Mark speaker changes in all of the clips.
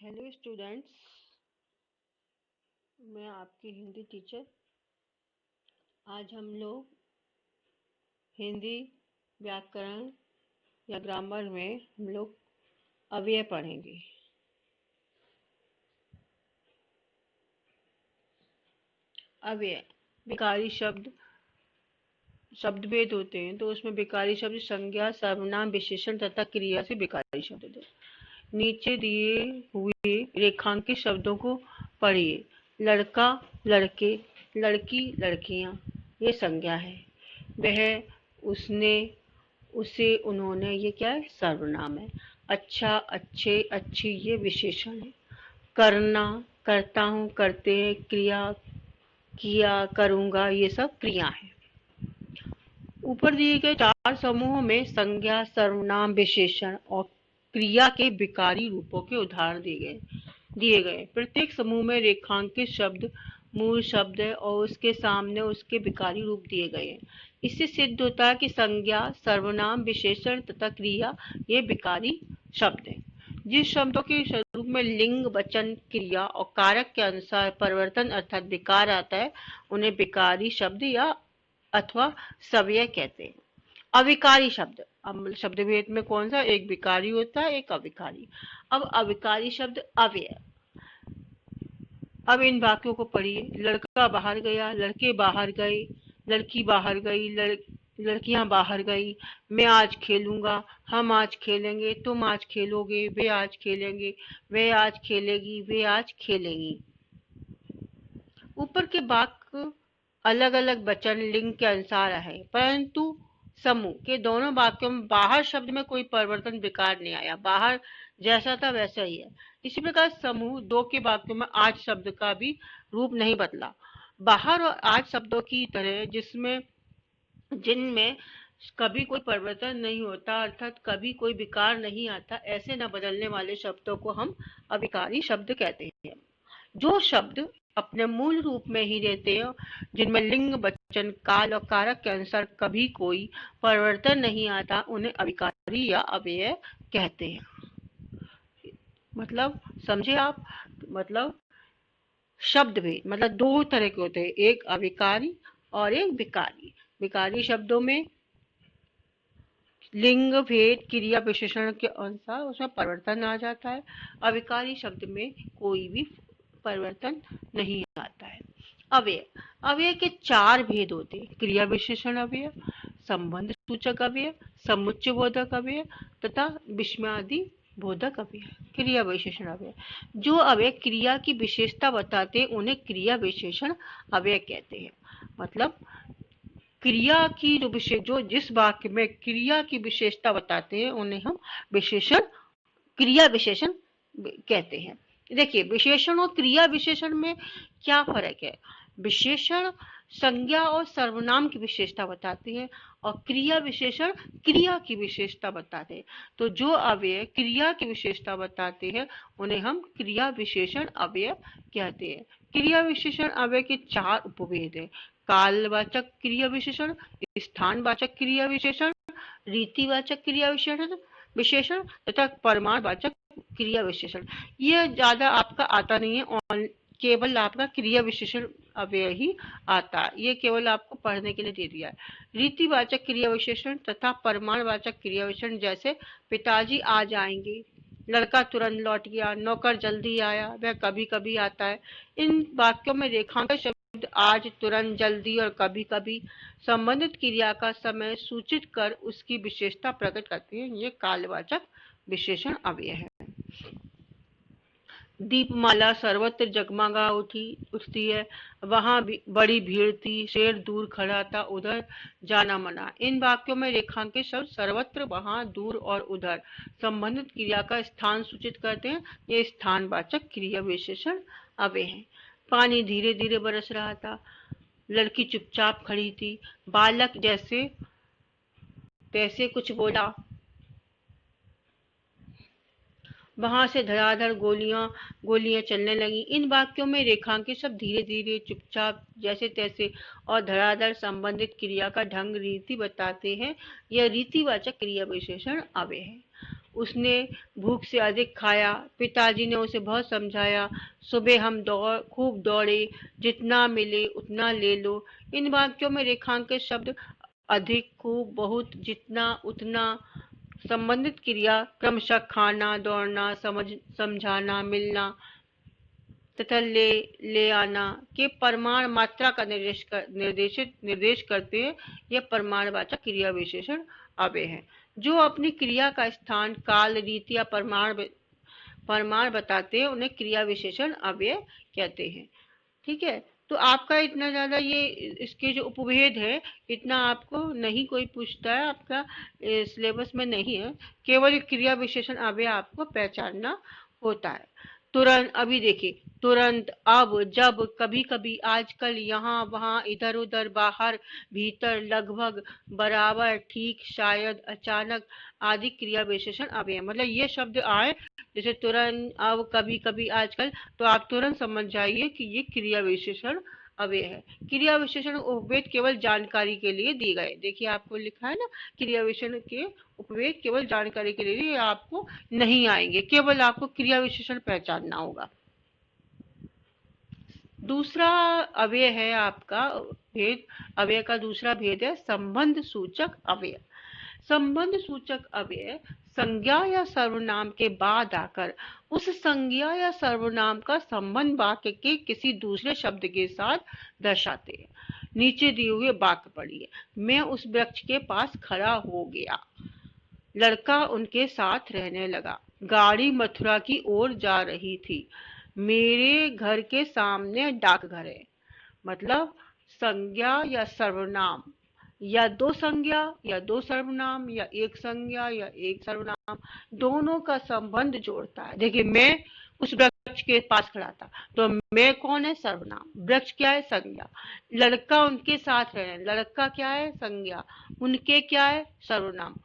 Speaker 1: Hello students, मैं आपकी Hindi teacher. आज हम लोग हिंदी व्याकरण या ग्रामर में हम लोग अव्यय पढ़ेंगे। अव्यय विकारी शब्द भेद होते हैं, तो उसमें विकारी शब्द संज्ञा, सर्वनाम, विशेषण तथा क्रिया से विकारी शब्द होते हैं। नीचे दिए हुए रेखांकित शब्दों को पढ़िए। लड़का, लड़के, लड़की, लड़कियां, ये संज्ञा है। वह, उसने, उसे, उन्होंने, ये क्या है? सर्वनाम है। अच्छा, अच्छे, अच्छी, ये विशेषण है। करना, करता हूँ, करते हैं, क्रिया, किया, करूंगा, ये सब क्रिया है। ऊपर दिए गए चार समूहों में संज्ञा, सर्वनाम, विशेषण और क्रिया के विकारी रूपों के उदाहरण दिए गए। प्रत्येक समूह में रेखांकित शब्द मूल शब्द है और उसके सामने उसके विकारी रूप दिए गए हैं। इससे सिद्ध होता है कि संज्ञा, सर्वनाम, विशेषण तथा क्रिया ये विकारी शब्द हैं। जिस शब्दों के स्वरूप में लिंग, वचन, क्रिया और कारक के अनुसार परिवर्तन अर्थात विकार आता है, उन्हें विकारी शब्द या अथवा सव्यय कहते हैं। अविकारी शब्द, अब शब्द भेद में कौन सा? एक विकारी होता है, एक अविकारी। अब अविकारी शब्द अव्यय। अब इन वाक्यों को पढ़िए। लड़का बाहर गया, लड़के बाहर गए, लड़की बाहर गई, लड़कियां बाहर गई। मैं आज खेलूंगा, हम आज खेलेंगे, तुम आज खेलोगे, वे आज खेलेंगे, वे आज खेलेगी, वे आज खेलेंगी। ऊपर के वाक्य अलग अलग वचन लिंग के अनुसार है, परंतु समूह के दोनों वाक्यों में बाहर शब्द में कोई परिवर्तन विकार नहीं आया। बाहर जैसा था वैसा ही है। इसी प्रकार समूह दो के वाक्यों में आज शब्द का भी रूप नहीं बदला। बाहर और आज शब्दों की तरह जिनमें कभी कोई परिवर्तन नहीं होता, अर्थात कभी कोई विकार नहीं आता, ऐसे न बदलने वाले शब्दों को हम अविकारी शब्द कहते हैं। जो शब्द अपने मूल रूप में ही रहते हैं, जिनमें लिंग, वचन, काल और कारक के अनुसार कभी कोई परिवर्तन नहीं आता, उन्हें अविकारी या अव्यय कहते हैं। मतलब समझे आप? मतलब शब्द भेद मतलब दो तरह के होते हैं, एक अविकारी और एक विकारी। विकारी शब्दों में लिंग, भेद, क्रिया, विशेषण के अनुसार उसमें परिवर्तन आ जाता है। अविकारी शब्द में कोई भी परिवर्तन नहीं आता है। अव्यय, अव्यय के चार भेद होते हैं: क्रिया विशेषण अव्यय, संबंध सूचक अव्यय, समुच्चय बोधक अव्यय तथा विस्मयादि बोधक अव्यय। क्रिया विशेषण अव्यय, जो अव्यय क्रिया की विशेषता बताते हैं उन्हें क्रिया विशेषण अव्यय कहते हैं। मतलब क्रिया की जो जिस वाक्य में क्रिया की विशेषता बताते हैं उन्हें हम क्रिया विशेषण कहते हैं। देखिए, विशेषण और क्रिया विशेषण में क्या फर्क है? विशेषण संज्ञा और सर्वनाम की विशेषता बताते हैं और क्रिया विशेषण क्रिया की विशेषता बताते हैं। तो जो अव्यय क्रिया की विशेषता बताते हैं उन्हें हम क्रिया विशेषण अव्यय कहते हैं। क्रिया विशेषण अव्यय के चार उपभेद है: कालवाचक क्रिया विशेषण, स्थानवाचक क्रिया विशेषण, रीतिवाचक क्रिया विशेषण तथा परिमाणवाचक क्रिया विशेषण। यह ज्यादा आपका आता नहीं है और केवल आपका क्रिया विशेषण अव्यय ही आता है। ये केवल आपको पढ़ने के लिए दे दिया है। रीतिवाचक क्रिया विशेषण तथा परिमाणवाचक क्रिया विशेषण जैसे पिताजी आ जाएंगे, लड़का तुरंत लौट गया, नौकर जल्दी आया, वह कभी कभी आता है। इन वाक्यों में रेखांकित शब्द आज, तुरंत, जल्दी और कभी कभी संबंधित क्रिया का समय सूचित कर उसकी विशेषता प्रकट करते हैं। ये कालवाचक विशेषण अव्यय है। दीपमाला सर्वत्र जगमगा उठती है, वहां बड़ी भीड़ थी, शेर दूर खड़ा था, उधर जाना मना। इन वाक्यों में रेखांकित शब्द सर्वत्र, वहां, दूर और उधर संबंधित क्रिया का स्थान सूचित करते हैं। ये स्थानवाचक क्रिया विशेषण अव्यय है। पानी धीरे धीरे बरस रहा था, लड़की चुपचाप खड़ी थी, बालक जैसे तैसे कुछ बोला, वहां से धड़ाधड़ गोलियां चलने लगी। इन वाक्यों में रेखांकित शब्द धीरे धीरे, चुपचाप, जैसे तैसे और धड़ाधड़ संबंधित क्रिया का ढंग, रीति बताते हैं। यह रीतिवाचक क्रिया विशेषण अव्यय है। उसने भूख से अधिक खाया, पिताजी ने उसे बहुत समझाया, सुबह हम खूब दौड़े, जितना मिले उतना ले लो। इन वाक्यों में रेखांकित शब्द अधिक, खूब, बहुत, जितना, उतना, संबंधित क्रिया क्रमशः खाना, दौड़ना, समझाना, मिलना तथा ले आना के परिमाण मात्रा का निर्देश करते हैं। यह परिमाणवाचक क्रिया विशेषण अव्यय है जो अपनी क्रिया का स्थान, काल, रीति या परिमाण बताते हैं, उन्हें क्रिया विशेषण अव्यय कहते हैं। ठीक है, तो आपका इतना ज्यादा ये इसके जो उपभेद है इतना आपको नहीं कोई पूछता है, आपका सिलेबस में नहीं है, केवल क्रिया विशेषण अव्यय आपको पहचानना होता है। तुरंत, अभी देखिए, तुरंत, अब, जब, कभी कभी, आजकल, यहाँ वहाँ, इधर उधर, बाहर, भीतर, लगभग, बराबर, ठीक, शायद, अचानक आदि क्रिया विशेषण अव्यय। मतलब ये शब्द आए जैसे तुरंत, अब, कभी कभी, आजकल, तो आप तुरंत समझ जाइए कि ये क्रिया विशेषण अव्यय है। क्रिया विशेषण उपभेद केवल जानकारी के लिए दिए गए। देखिए आपको लिखा है ना, क्रिया विशेषण के उपभेद केवल जानकारी के लिए, ये आपको नहीं आएंगे, केवल आपको क्रिया विशेषण पहचानना होगा। दूसरा अव्यय है आपका भेद, अव्यय का दूसरा भेद है संबंध सूचक अव्यय। संबंध सूचक अव्यय संज्ञा या सर्वनाम के बाद आकर उस संज्ञा या सर्वनाम का संबंध वाक्य के किसी दूसरे शब्द के साथ दर्शाते हैं। नीचे दिए हुए वाक्य पढ़िए। मैं उस वृक्ष के पास खड़ा हो गया, लड़का उनके साथ रहने लगा, गाड़ी मथुरा की ओर जा रही थी, मेरे घर के सामने डाकघर है। मतलब संज्ञा या सर्वनाम या दो संज्ञा या दो सर्वनाम या एक संज्ञा या एक सर्वनाम दोनों का संबंध जोड़ता है। देखिए, मैं उस वृक्ष के पास खड़ा था, तो मैं कौन है? सर्वनाम। वृक्ष क्या है? संज्ञा। लड़का उनके साथ रहे, लड़का क्या है? संज्ञा। उनके क्या है? सर्वनाम।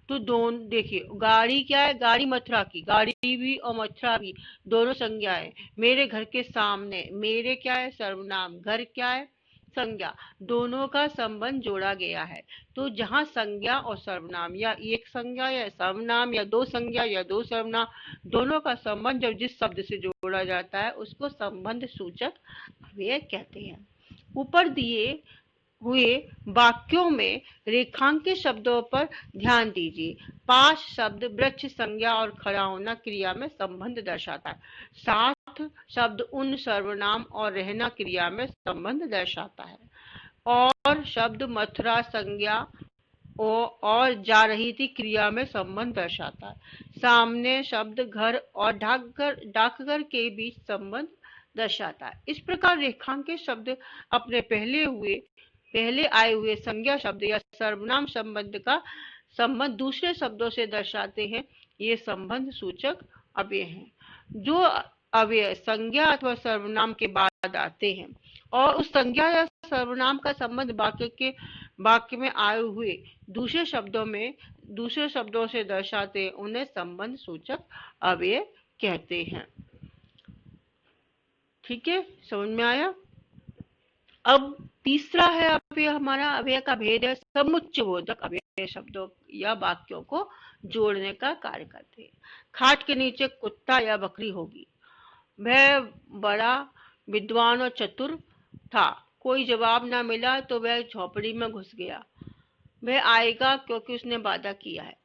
Speaker 1: तो दोनों देखिए, गाड़ी क्या है? गाड़ी मथुरा की, गाड़ी भी और मथुरा भी दोनों संज्ञा है। मेरे घर के सामने, मेरे क्या है? सर्वनाम। घर क्या है? संज्ञा। दोनों का संबंध जोड़ा गया है। तो जहां संज्ञा और सर्वनाम या एक संज्ञा या सर्वनाम या दो संज्ञा या दो सर्वनाम दोनों का संबंध जब जिस शब्द से जोड़ा जाता है उसको संबंध सूचक अव्यय कहते हैं। ऊपर दिए हुए वाक्यों में रेखांकित शब्दों पर ध्यान दीजिए। पास शब्द वृक्ष, संज्ञा और खड़ा होना क्रिया में संबंध दर्शाता है। साथ शब्द उन, सर्वनाम और रहना क्रिया में संबंध दर्शाता है। और शब्द मथुरा, संज्ञा और जा रही थी क्रिया में संबंध दर्शाता है। सामने शब्द घर और डाकघर के बीच संबंध दर्शाता है। इस प्रकार रेखांकित शब्द अपने पहले आए हुए संज्ञा शब्द या सर्वनाम संबंध का संबंध दूसरे शब्दों से दर्शाते हैं। ये संबंध सूचक अव्यय हैं। जो अव्यय संज्ञा अथवा सर्वनाम के बाद आते हैं और उस संज्ञा या सर्वनाम का संबंध वाक्य में आए हुए दूसरे शब्दों से दर्शाते हैं, उन्हें संबंध सूचक अव्यय कहते हैं। ठीक है, समझ में आया? अब तीसरा है अव्यय, हमारा अव्यय का भेद है समुच्चयबोधक अव्यय। शब्दों या वाक्यों को जोड़ने का कार्य करते हैं। खाट के नीचे कुत्ता या बकरी होगी। वह बड़ा विद्वान और चतुर था। कोई जवाब न मिला तो वह झोपड़ी में घुस गया। वह आएगा क्योंकि उसने वादा किया है।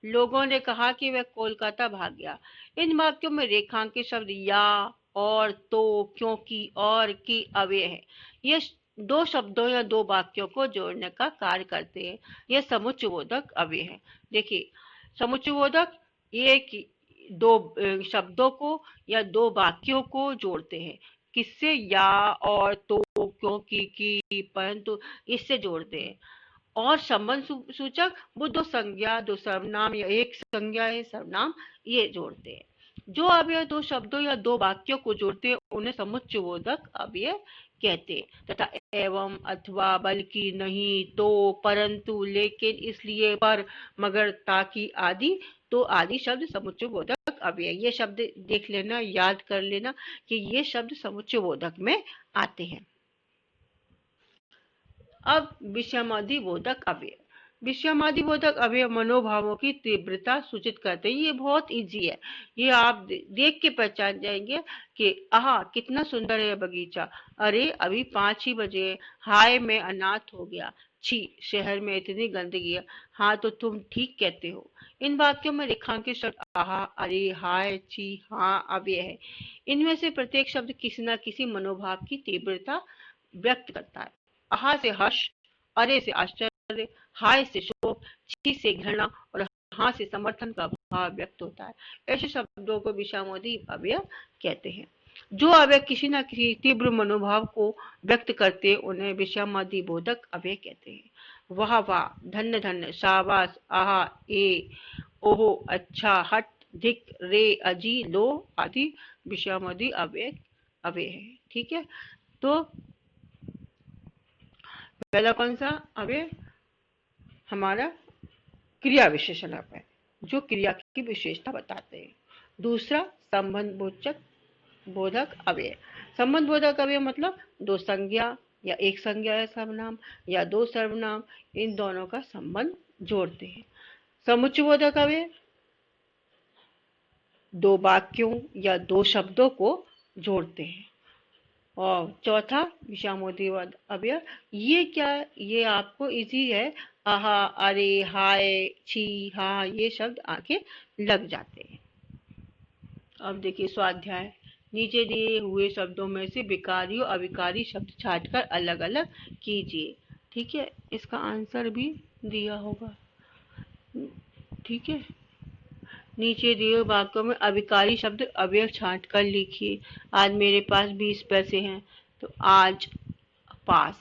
Speaker 1: लोगों ने कहा कि वह कोलकाता भाग गया। इन वाक्यों में रेखांकित शब्द या, और, तो, क्योंकि और की अव्यय है। ये दो शब्दों या दो वाक्यों को जोड़ने का कार्य करते हैं। यह समुच्चयबोधक अव्यय है। देखिए, समुच्चयबोधक एक दो शब्दों को या दो वाक्यों को जोड़ते हैं। किससे? या, और, तो, क्योंकि, की, परंतु, इससे जोड़ते हैं। और संबंध सूचक वो दो संज्ञा, दो सर्वनाम या एक संज्ञा है सर्वनाम, ये जोड़ते हैं। जो अव्यय दो शब्दों या दो वाक्यों को जोड़ते हैं उन्हें समुच्चयबोधक अव्यय कहते हैं। तथा एवं, अथवा, बल्कि, नहीं, तो, परंतु, लेकिन, इसलिए, पर, मगर, ताकि आदि, तो आदि शब्द समुच्चयबोधक अव्यय। ये शब्द देख लेना, याद कर लेना कि ये शब्द समुच्चयबोधक में आते हैं। अब विषमादि बोधक अव्यय। विषमादिबोधक अवयव मनोभावों की तीव्रता सूचित करते हैं। ये बहुत इजी है, ये आप देख के पहचान जाएंगे कि आहा कितना सुंदर है बगीचा, अरे अभी 5 ही बजे हैं, हाय मैं अनाथ हो गया, छी शहर में इतनी गंदगी है, हाँ तो तुम ठीक कहते हो। इन वाक्यों में रेखांकित शब्द आहा, अरे, हाय, छी, हाँ, अव्यय है। इनमें से प्रत्येक शब्द किसी न किसी मनोभाव की तीव्रता व्यक्त करता है। आहा से हर्ष, अरे से आश्चर्य, हाय से शोक, छी से घृणा और हाँ से समर्थन का भाव व्यक्त होता है। ऐसे शब्दों को विषामोदी अव्यय कहते हैं। जो अव्यय किसी न किसी तीव्र मनोभाव को व्यक्त करते उन्हें विषामोदी बोधक अव्यय कहते हैं। वाह वाह, धन्य धन्य, शाबाश, आहा, ए, ओहो, अच्छा, हट, धिक, रे, अजी, लो आदि विषामोदी अव्यय अव्यय है। ठीक है, तो पहला कौन सा अव्यय? हमारा क्रिया विशेषण अव्यय, जो क्रिया की विशेषता बताते हैं। दूसरा संबंध बोधक अव्यय। संबंध बोधक अव्यय मतलब दो संज्ञा या एक संज्ञा या सर्वनाम या दो सर्वनाम, इन दोनों का संबंध जोड़ते हैं। समुच्चय बोधक अव्यय दो वाक्यों या दो शब्दों को जोड़ते हैं। और चौथा विषामोदीवाद अव्यय, ये क्या, ये आपको इजी है, आहा, अरे, हाय, छी, हा, ये शब्द आके लग जाते हैं। अब देखिए स्वाध्याय, नीचे दिए हुए शब्दों में से विकारी और अविकारी शब्द छांटकर अलग अलग कीजिए। ठीक है, इसका आंसर भी दिया होगा। ठीक है, नीचे दिए वाक्यों में अविकारी शब्द अव्यय छांट कर लिखिए। आज मेरे पास 20 पैसे हैं, तो आज पास,